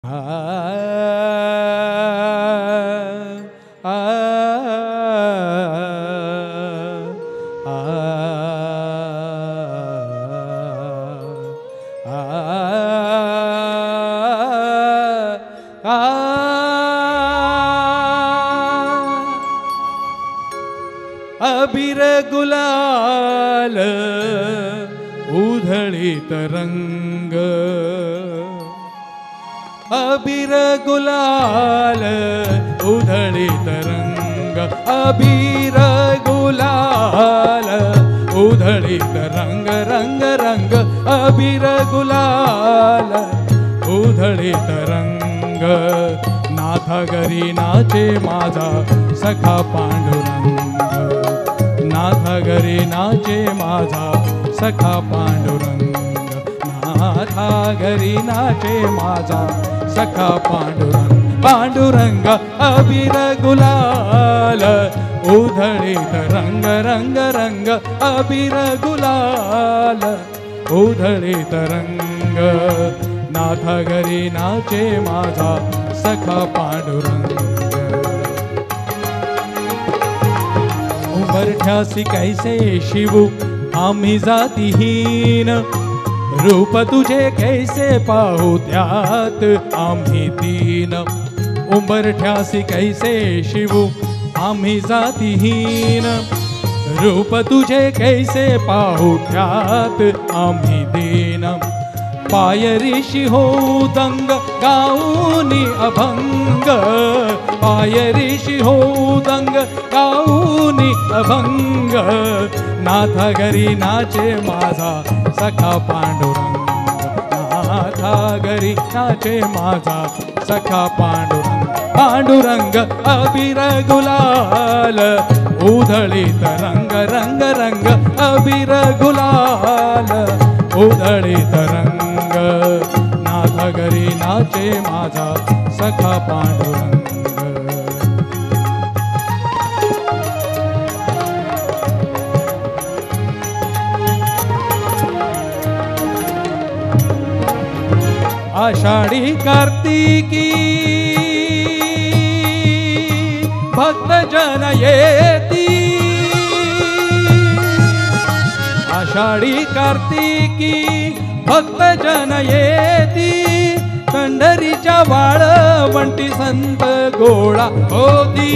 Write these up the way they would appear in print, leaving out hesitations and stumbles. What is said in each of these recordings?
अबीर गुलाल उधळीत रंग, अबीर गुलाल उधळीत रंग, अबीर गुलाल उधळीत रंग, रंग रंग अबीर गुलाल उधळीत रंग. नाथा घरी नाचे माझा सखा पांडुरंग, नाथा घरी नाचे माझा सखा पांडुरंग, नाथा घरी नाचे माझा सखा पांडुरंग. पांडुरंग अबीर गुलाल उधळीत रंग, रंग रंग अबीर गुलाल उधळीत रंग. नाथा घरी नाचे माझा सखा पांडुरंग. उंबरठ्यासी कैसे शिवू आम्ही जातीहीन, रूप तुझे कैसे पाहू त्यात आम्ही दीन. उंबरठ्यासी कैसे शिवू आम्ही जातीहीन, रूप तुझे कैसे पाहू त्यात आम्ही दीन. पायरीशी हो दंग गाऊनी अभंग, पायरीशी हो दंग गाऊनी अभंग. नाथा घरी नाचे माझा सखा पांडुरंग, नाथा घरी नाचे माझा सखा पांडुरंग. पांडुरंग अबीर गुलाल उधळीत रंग, रंग रंग अबीर गुलाल उधळीत रंग. नाथा घरी नाचे माझा सखा पांडुरंग. आषाढी कार्तिकी भक्त जन येती, आषाढी कार्तिकी भक्त जन येती. पंढरीच्या वाळवंटी संत गोळा होती,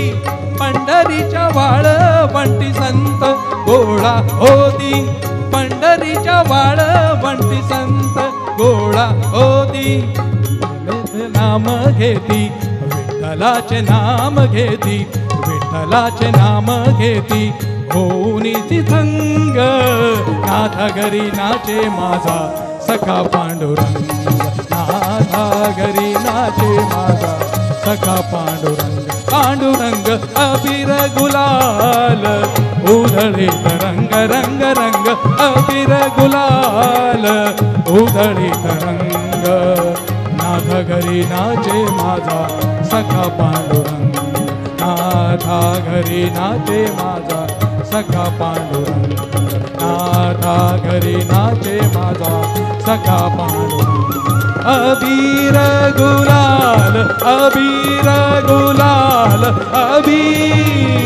पंढरीच्या वाळवंटी संत गोळा होती. पंढरीच्या वाळवंटी संत गोळा होती. नाम घेती विठ्ठलाचे नाम घेती, विठ्ठलाचे नाम घेती होऊनीची थंग. नाथा घरी नाचे माझा सखा पांडुरंग, नाथा घरी नाचे माझा सखा पांडुरंग. पांडुरंग अबीर गुलाल उधळीत रंग, रंग रंग अबीर गुलाल उधळीत रंग. नाथा घरी नाचे माझा सखा पांडुरंग, नाथा घरी नाचे माझा सखा पांडुरंग. नाथा घरी नाचे माझा सखा पांडुरंग. अबीर गुलाल अबीर गुलाल अबीर